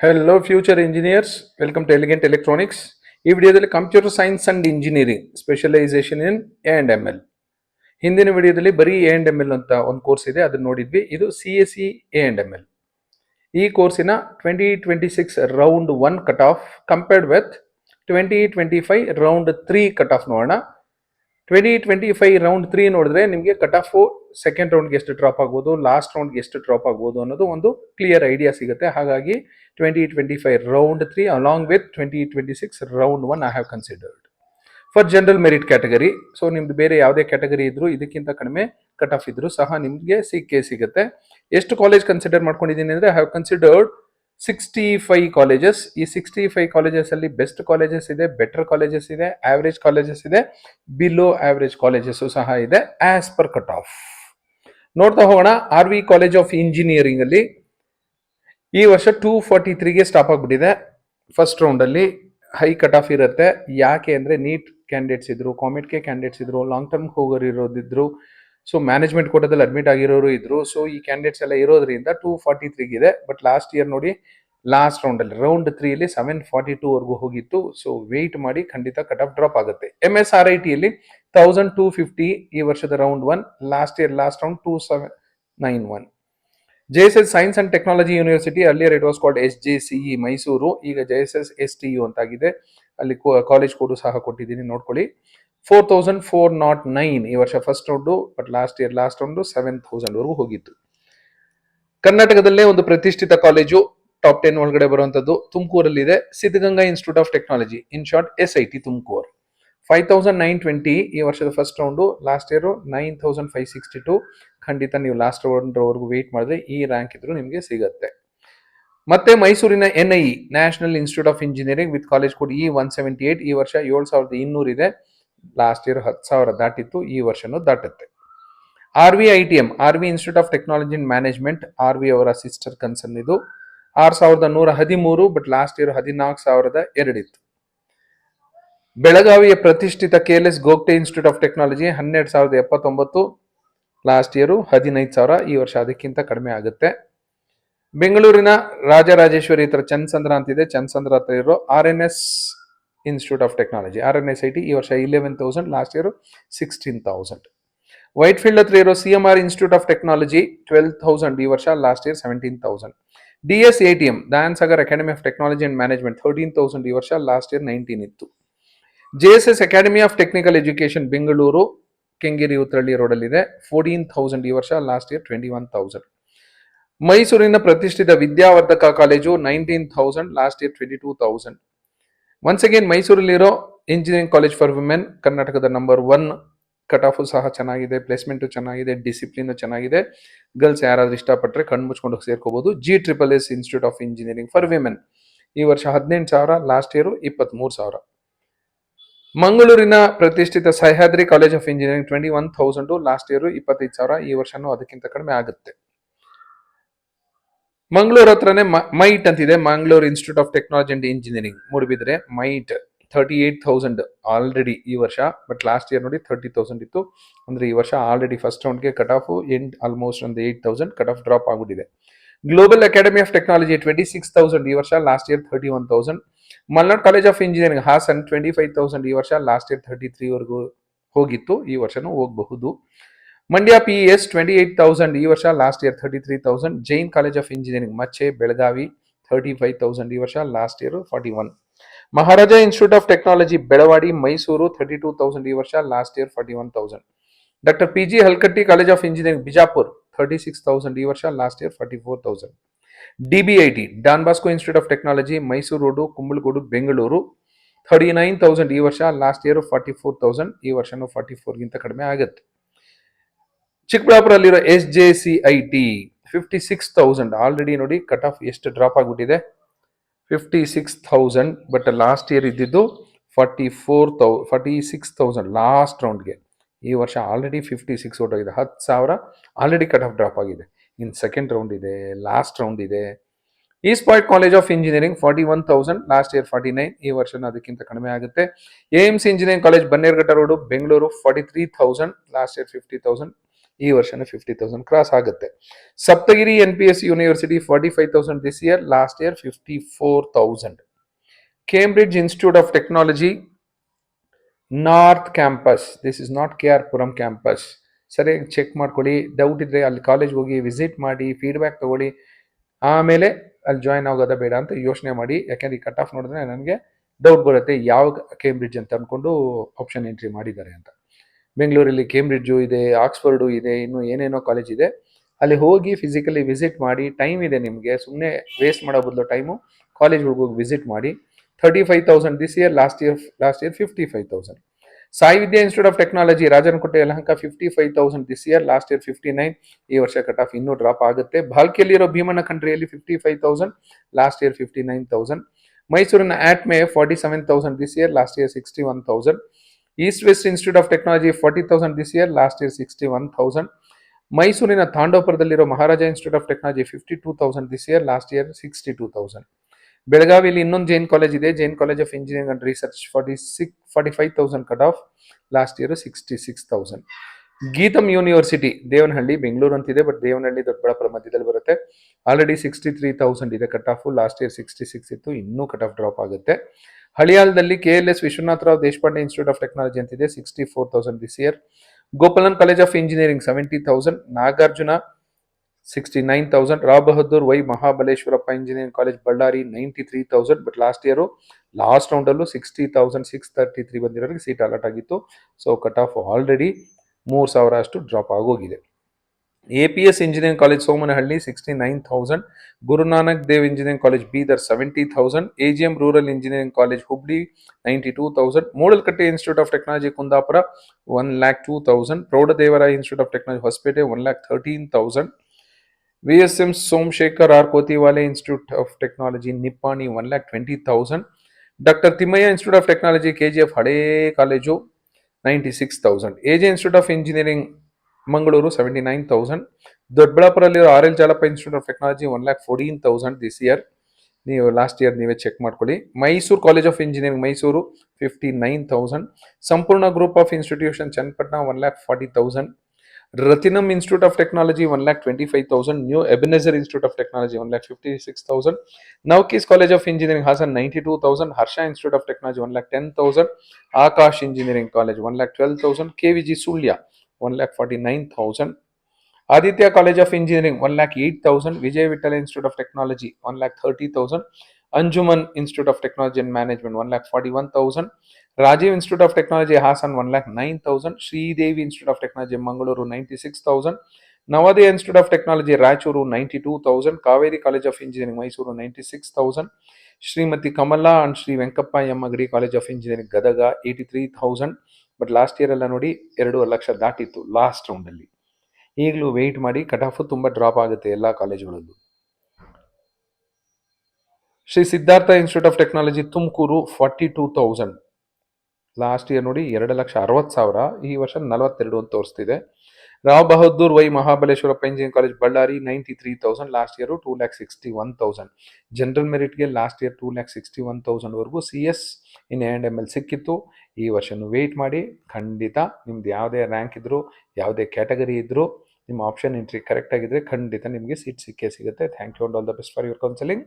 Hello future engineers, welcome to Elegant Electronics. ಈ ವಿಡಿಯೋದಲ್ಲಿ computer science and engineering specialisation in a and M L. ಹಿಂದಿನ ವಿಡಿಯೋದಲ್ಲಿ ಬರೀ A and M L ಅಂತ ಒಂದು ಕೋರ್ಸ್ ಇದೆ, ಅದನ್ನ ನೋಡಿದ್ವಿ. ಇದು C S C A and M L. ಈ ಕೋರ್ಸಿನ 2026 round 1 cut off compared with 2025 round 3 cut off ನೋಡೋಣ. 2025 ರೌಂಡ್ 3 ನೋಡಿದ್ರೆ ನಿಮಗೆ ಕಟ್ ಆಫ್ ಸೆಕೆಂಡ್ ರೌಂಡ್ಗೆ ಎಷ್ಟು ಡ್ರಾಪ್ ಆಗ್ಬೋದು, ಲಾಸ್ಟ್ ರೌಂಡ್ಗೆ ಎಷ್ಟು ಡ್ರಾಪ್ ಆಗ್ಬೋದು ಅನ್ನೋದು ಒಂದು ಕ್ಲಿಯರ್ ಐಡಿಯಾ ಸಿಗುತ್ತೆ. ಹಾಗಾಗಿ 2025 round 3 along with 2026 round 1 I have considered for general merit category. So ನಿಮ್ದು ಬೇರೆ ಯಾವುದೇ ಕ್ಯಾಟಗರಿ ಇದ್ರು, ಇದಕ್ಕಿಂತ ಕಡಿಮೆ ಕಟ್ ಆಫ್ ಇದ್ರು ಸಹ ನಿಮಗೆ ಸಿಗುತ್ತೆ. ಎಷ್ಟು ಕಾಲೇಜ್ ಕನ್ಸಿಡರ್ ಮಾಡ್ಕೊಂಡಿದ್ದೀನಿ ಅಂದರೆ ಐ ಹ್ಯಾವ್ ಕನ್ಸಿಡರ್ಡ್ 65 ಕಾಲೇಜಸ್. ಈ 65 ಕಾಲೇಜಸ್ ಅಲ್ಲಿ ಬೆಸ್ಟ್ ಕಾಲೇಜಸ್ ಇದೆ, ಬೆಟರ್ ಕಾಲೇಜಸ್ ಇದೆ, ಆವರೇಜ್ ಕಾಲೇಜಸ್ ಇದೆ, ಬಿಲೋ ಆವರೇಜ್ ಕಾಲೇಜಸ್ ಸಹ ಇದೆ ಆಸ್ ಪರ್ ಕಟ್ ಆಫ್. ನೋಡ್ತಾ ಹೋಗೋಣ. R V college of engineering ಅಲ್ಲಿ ಈ ವರ್ಷ 243ಗೆ ಸ್ಟಾಪ್ ಆಗ್ಬಿಟ್ಟಿದೆ. ಫಸ್ಟ್ ರೌಂಡ್ ಅಲ್ಲಿ ಹೈ ಕಟ್ ಆಫ್ ಇರುತ್ತೆ. ಯಾಕೆ ಅಂದ್ರೆ ನೀಟ್ ಕ್ಯಾಂಡಿಡೇಟ್ಸ್ ಇದ್ರು, ಕಾಮೆಟ್ಗೆ ಕ್ಯಾಂಡಿಡೇಟ್ಸ್ ಇದ್ರು, ಲಾಂಗ್ ಟರ್ಮ್ ಹೋಗೋರು ಇರೋದಿದ್ರು, ಸೊ ಮ್ಯಾನೇಜ್ಮೆಂಟ್ ಕೋಟಾದಲ್ಲಿ ಅಡ್ಮಿಟ್ ಆಗಿರೋರು ಇದ್ರು. ಸೊ ಈ ಕ್ಯಾಂಡಿಡೇಟ್ಸ್ ಎಲ್ಲ ಇರೋದ್ರಿಂದ 243 ಇದೆ. ಬಟ್ ಲಾಸ್ಟ್ ಇಯರ್ ನೋಡಿ, ಲಾಸ್ಟ್ ರೌಂಡ್ ಅಲ್ಲಿ ರೌಂಡ್ 3 ಅಲ್ಲಿ 742 ವರ್ಗೂ ಹೋಗಿತ್ತು. ಸೊ ವೇಟ್ ಮಾಡಿ, ಖಂಡಿತ ಕಟ್ ಆಫ್ ಡ್ರಾಪ್ ಆಗುತ್ತೆ. MSRIT ಅಲ್ಲಿ 1250 ಈ ವರ್ಷದ round 1, last year last round 2791. JSS science and technology university, earlier it was called SJCE Mysuru, ಈಗ JSS STU ಅಂತಾಗಿದೆ. ಅಲ್ಲಿ ಕಾಲೇಜ್ ಕೋಡ್ ಸಹ ಕೊಟ್ಟಿದ್ದೀನಿ, ನೋಡ್ಕೊಳ್ಳಿ. 4409 ಈ ವರ್ಷ first round, but last year last round 7000 ವರೆಗೂ ಹೋಗಿತ್ತು. ಕರ್ನಾಟಕದಲ್ಲೇ ಒಂದು ಪ್ರತಿಷ್ಠಿತ ಕಾಲೇಜು, ಟಾಪ್ 10 ಒಳಗಡೆ ಬರುವಂತದ್ದು ತುಮಕೂರಲ್ಲಿದೆ, Siddaganga institute of technology, in short SIT Tumakuru. 5920 ಈ ವರ್ಷದ ಫಸ್ಟ್ ರೌಂಡು, ಲಾಸ್ಟ್ ಇಯರ್ 9562. ಖಂಡಿತ ನೀವು ಲಾಸ್ಟ್ ರೌಂಡ್ ವರೆಗೂ ವೇಟ್ ಮಾಡಿದ್ರೆ ಈ ರ್ಯಾಂಕ್ ಇದ್ರು ನಿಮಗೆ ಸಿಗುತ್ತೆ. ಮತ್ತೆ ಮೈಸೂರಿನ NIE national institute of engineering with college code E178 ಈ ವರ್ಷ 7200 ಇದೆ. ಲಾಸ್ಟ್ ಇಯರ್ 10,000 ದಾಟಿತ್ತು, ಈ ವರ್ಷನೂ ದಾಟುತ್ತೆ. RVITM R V institute of technology and management, RV ಅವರ ಸಿಸ್ಟರ್ ಕನ್ಸರ್ನ್ ಇದು, 6113, ಬಟ್ ಲಾಸ್ಟ್ ಇಯರ್ 14,002 ಇತ್ತು. ಬೆಳಗಾವಿಯ ಪ್ರತಿಷ್ಠಿತ KLS Gogte institute of technology 12,079, last year 15,000, ಈ ವರ್ಷ ಅದಕ್ಕಿಂತ ಕಡಿಮೆ ಆಗುತ್ತೆ. ಬೆಂಗಳೂರಿನ ರಾಜರಾಜೇಶ್ವರಿ ಹತ್ರ ಚನ್ನಸಂದ್ರ ಅಂತಿದೆ, ಚನ್ನಸಂದ್ರ ಹತ್ರ ಇರೋ RNS institute of technology RNSIT ಈ ವರ್ಷ 11,000, ಲಾಸ್ಟ್ ಇಯರ್ 16,000. ವೈಟ್ ಫೀಲ್ಡ್ ಹತ್ರ ಇರೋ CMR ಇನ್ಸ್ಟಿಟ್ಯೂಟ್ ಆಫ್ ಟೆಕ್ನಾಲಜಿ 12,000 ಈ ವರ್ಷ, last year 17,000. DSATM Dayanand Sagar academy of technology and management 13,000 ಈ ವರ್ಷ, ಲಾಸ್ಟ್ ಇಯರ್ 19 ಇತ್ತು. JSS academy of technical education Bengaluru, Kengeri Uttarahalli road ಅಲ್ಲಿ ಇದೆ, 14,000 ಈ ವರ್ಷ, ಲಾಸ್ಟ್ ಇಯರ್ 21,000. ಮೈಸೂರಿನ ಪ್ರತಿಷ್ಠಿತ Vidyavardhaka college 19,000, last year 22,000. Once again ಮೈಸೂರಲ್ಲಿರೋ ಇಂಜಿನಿಯರಿಂಗ್ ಕಾಲೇಜ್ ಫಾರ್ ವಿಮೆನ್, ಕರ್ನಾಟಕದ ನಂಬರ್ 1, ಕಟ್ ಆಫ್ ಸಹ ಚೆನ್ನಾಗಿದೆ, ಪ್ಲೇಸ್ಮೆಂಟ್ ಚೆನ್ನಾಗಿದೆ, ಡಿಸಿಪ್ಲಿನ್ ಚೆನ್ನಾಗಿದೆ. ಗರ್ಲ್ಸ್ ಯಾರಾದ್ರೂ ಇಷ್ಟಪಟ್ಟರೆ ಕಣ್ಣು ಮುಚ್ಕೊಂಡು ಸೇರ್ಕೋಬಹುದು. GSSS institute of engineering for women ಈ ವರ್ಷ 18,000, ಲಾಸ್ಟ್ ಇಯರ್ 23,000. ಮಂಗಳೂರಿನ ಪ್ರತಿಷ್ಠಿತ Sahyadri college of engineering 21,000, last year 25,000, ಈ ವರ್ಷನೂ ಅದಕ್ಕಿಂತ ಕಡಿಮೆ ಆಗುತ್ತೆ. ಮಂಗಳೂರು ಹತ್ರನೇ ಮೈಟ್ ಅಂತಿದೆ, Mangaluru institute of technology and engineering Moodbidri, MITE 38,000 already ಈ ವರ್ಷ, ಬಟ್ ಲಾಸ್ಟ್ ಇಯರ್ ನೋಡಿ 30,000 ಇತ್ತು. ಅಂದ್ರೆ ಈ ವರ್ಷ ಆಲ್ರೆಡಿ ಫಸ್ಟ್ ರೌಂಡ್ಗೆ ಕಟ್ ಆಫ್ ಆಲ್ಮೋಸ್ಟ್ ಒಂದು 8,000 ಕಟ್ ಆಫ್ ಡ್ರಾಪ್ ಆಗ್ಬಿಟ್ಟಿದೆ. ಗ್ಲೋಬಲ್ ಅಕಾಡೆಮಿ ಆಫ್ ಟೆಕ್ನಾಲಜಿ 26,000 ಈ ವರ್ಷ, last year 31,000. Malnad college of engineering Hassan 25,000 ಈ ವರ್ಷ, ಲಾಸ್ಟ್ ಇಯರ್ 33 ವರೆಗೂ ಹೋಗಿತ್ತು, ಈ ವರ್ಷನೂ ಹೋಗಬಹುದು. ಮಂಡ್ಯ PES 28,000 ಈ ವರ್ಷ, last year 33,000. Jain college of engineering Machhe Belagavi 35,000 ಈ ವರ್ಷ, last year 41. Maharaja institute of technology Belawadi Mysuru 32,000 ಈ ವರ್ಷ, last year 41,000. Doctor PG Halkatti college of engineering Bijapur 36,000 ಈ ವರ್ಷ, last year 44,000. DBIT Don Bosco institute of technology Mysuru road Kumbalagodu Bengaluru 39,000 ಈ ವರ್ಷ, ಲಾಸ್ಟ್ ಇಯರ್ 44,000, ಈ ವರ್ಷನೂ 44ಗಿಂತ ಕಡಿಮೆ ಆಗುತ್ತೆ. ಚಿಕ್ಕಬಳ್ಳಾಪುರಲ್ಲಿರೋ SJCIT 56,000 ಆಲ್ರೆಡಿ ನೋಡಿ ಕಟ್ ಆಫ್ ಎಷ್ಟು ಡ್ರಾಪ್ ಆಗ್ಬಿಟ್ಟಿದೆ, 56,000, ಬಟ್ ಲಾಸ್ಟ್ ಇಯರ್ ಇದ್ದಿದ್ದು 46,000 ಲಾಸ್ಟ್ ರೌಂಡ್ಗೆ. ಈ ವರ್ಷ already 56 ಹೊರಟೋಗಿದೆ, 10,000 already cut off drop ಆಗಿದೆ. ಇನ್ ಸೆಕೆಂಡ್ ರೌಂಡ್ ಇದೆ, ಲಾಸ್ಟ್ ರೌಂಡ್ ಇದೆ. East point college of engineering 41,000, last year 49, ಈ ವರ್ಷನೂ ಅದಕ್ಕಿಂತ ಕಡಿಮೆ ಆಗುತ್ತೆ. AMC engineering college Bannerghatta road Bengaluru 43,000, last year 50,000. ಈ ವರ್ಷನೇ 50,000 ಕ್ರಾಸ್ ಆಗುತ್ತೆ. Saptagiri NPS university 45,000 this year, last year 54,000. Cambridge institute of technology north campus, this is not KR Puram campus. ಸರಿಯಾಗಿ check ಮಾಡ್ಕೊಳ್ಳಿ, ಡೌಟ್ ಇದ್ರೆ ಅಲ್ಲಿ ಕಾಲೇಜ್ ಹೋಗಿ ವಿಸಿಟ್ ಮಾಡಿ, ಫೀಡ್ಬ್ಯಾಕ್ ತಗೊಳ್ಳಿ, ಆಮೇಲೆ ಅಲ್ಲಿ ಜಾಯ್ನ್ ಆಗೋದ ಬೇಡ ಅಂತ ಯೋಚನೆ ಮಾಡಿ. ಯಾಕೆಂದ್ರೆ ಈ ಕಟ್ ಆಫ್ ನೋಡಿದ್ರೆ ನನಗೆ ಡೌಟ್ ಬರುತ್ತೆ ಯಾವ ಕೇಂಬ್ರಿಡ್ಜ್ ಅಂತ ಅಂದ್ಕೊಂಡು ಆಪ್ಷನ್ ಎಂಟ್ರಿ ಮಾಡಿದ್ದಾರೆ ಅಂತ. ಬೆಂಗಳೂರಲ್ಲಿ ಕೇಂಬ್ರಿಡ್ಜು ಇದೆ, ಆಕ್ಸ್ಫರ್ಡು ಇದೆ, ಇನ್ನು ಏನೇನೋ ಕಾಲೇಜ್ ಇದೆ. ಅಲ್ಲಿ ಹೋಗಿ ಫಿಸಿಕಲಿ ವಿಸಿಟ್ ಮಾಡಿ. ಟೈಮ್ ಇದೆ ನಿಮಗೆ, ಸುಮ್ಮನೆ ವೇಸ್ಟ್ ಮಾಡೋ ಬದಲು ಟೈಮು ಕಾಲೇಜ್ಗಳಿಗೆ ಹೋಗಿ ವಿಸಿಟ್ ಮಾಡಿ. 35,000 this year, last year 55,000. Sai Vidya institute of technology Rajanakunte Yelahanka 55,000 this year, last year 59. ಈ ವರ್ಷ ಕಟ್ ಆಫ್ ಇನ್ನೂ ಡ್ರಾಪ್ ಆಗುತ್ತೆ. ಭಾಲ್ಕಿಯಲ್ಲಿರೋ ಭೀಮಣ್ಣ ಕಂಟ್ರಿಯಲ್ಲಿ 55,000, ಲಾಸ್ಟ್ ಇಯರ್ 59,000. ಮೈಸೂರಿನ ATME 47,000 this year, last year 61,000. East west institute of technology 40,000 this year, last year 61,000. ಮೈಸೂರಿನ ತಾಂಡವಪುರದಲ್ಲಿರೋ Maharaja institute of technology 52,000 this year, last year 62,000. ಬೆಳಗಾವಿಯಲ್ಲಿ ಇನ್ನೊಂದು ಜೈನ್ ಕಾಲೇಜ್ ಇದೆ, Jain college of engineering and research 45,000 cut off, last year 66,000. GITAM university Devanahalli, Bengaluru ಅಂತಿದೆ but Devanahalli Doddaballapura ಮಧ್ಯದಲ್ಲಿ ಬರುತ್ತೆ. Already 63,000 ಇದೆ cut off, last year 66 ಇತ್ತು, ಇನ್ನೂ ಕಟ್ ಆಫ್ ಡ್ರಾಪ್ ಆಗುತ್ತೆ. ಹಳಿಯಾಳದಲ್ಲಿ KLS Vishwanathrao Deshpande institute of technology ಅಂತಿದೆ, 64,000 this year. Gopalan college of engineering 70,000. Nagarjuna 69,000. Rao Bahadur Y Mahabaleshwarappa engineering college Ballari 93,000. But last year last round ಅಲ್ಲೂ 60,633 ಬಂದಿರೋರಿಗೆ ಸೀಟ್ ಅಲಾಟ್ ಆಗಿತ್ತು. ಸೊ ಕಟ್ ಆಫ್ ಆಲ್ರೆಡಿ 3,000 ಅಷ್ಟು ಡ್ರಾಪ್ ಆಗೋಗಿದೆ. APS engineering college Somanahalli 69,000. Gurunanak Dev engineering college Bidar 70,000. AGM rural engineering college Hubli 92,000. Moodalakatte institute of technology Kundapura 102,000. Proudhadevaraya institute of technology Hosapete 113,000. VSM Somashekhar R Kothiwale institute of technology Nippani 120,000. Doctor Thimmaiah institute of technology KGF ಹಳೇ college 96,000. AJ institute of engineering Mangaluru 79,000. ದೊಡ್ಡಬಳ್ಳಾಪುರಲ್ಲಿರೋ RL Jalappa institute of technology 114,000 this year. ನೀವು last year ನೀವೇ check ಮಾಡ್ಕೊಳ್ಳಿ. Mysuru college of engineering Mysuru 59,000. Sampoorna group of institution Channapatna 140,000. Rathinam institute of technology 125,000. New Ebenezer institute of technology 156,000. Navkis college of engineering Hassan 92,000. Harsha institute of technology 110,000. Akash engineering college 112,000. KVG Sullia 149,000. Aditya college of engineering 108,000. Vijaya Vittala institute of technology 130,000. Anjuman institute of technology and management 141,000. Rajeev institute of technology Hassan 109,000. Sridevi institute of technology Mangaluru 96,000. Navodaya institute of technology Raichur 92,000. Kaveri college of engineering Mysuru 96,000. Shrimati Kamala and Shri Venkappa M Agadi college of engineering Gadag 83,000. But last year ಎಲ್ಲ ನೋಡಿ 2 lakh ದಾಟಿತ್ತು last round ಅಲ್ಲಿ. ಈಗಲೂ weight ಮಾಡಿ, cut off ತುಂಬಾ drop ಆಗುತ್ತೆ ಎಲ್ಲ ಕಾಲೇಜುಗಳಲ್ಲೂ. Shri Siddhartha institute of technology Tumakuru 42,000. Last year ನೋಡಿ 2,60,000, ಈ ವರ್ಷ 42 ಅಂತ ತೋರಿಸ್ತಿದೆ. Rao Bahadur Y Mahabaleshwarappa engineering college Ballari 93,000. Last year 2,61,000. General ಮೆರಿಟ್ಗೆ ಲಾಸ್ಟ್ ಇಯರ್ 2,61,000 ವರೆಗೂ CS ಇನ್ A&ML ಸಿಕ್ಕಿತ್ತು. ಈ ವರ್ಷನೂ ವೆಯ್ಟ್ ಮಾಡಿ, ಖಂಡಿತ ನಿಮ್ದು ಯಾವುದೇ ರ್ಯಾಂಕ್ ಇದ್ರು, ಯಾವುದೇ ಕ್ಯಾಟಗರಿ ಇದ್ರು, ನಿಮ್ಮ ಆಪ್ಷನ್ ಎಂಟ್ರಿ ಕರೆಕ್ಟ್ ಆಗಿದ್ರೆ ಖಂಡಿತ ನಿಮಗೆ ಸೀಟ್ ಸಿಕ್ಕೇ ಸಿಗುತ್ತೆ. Thank you and all the best for your counselling.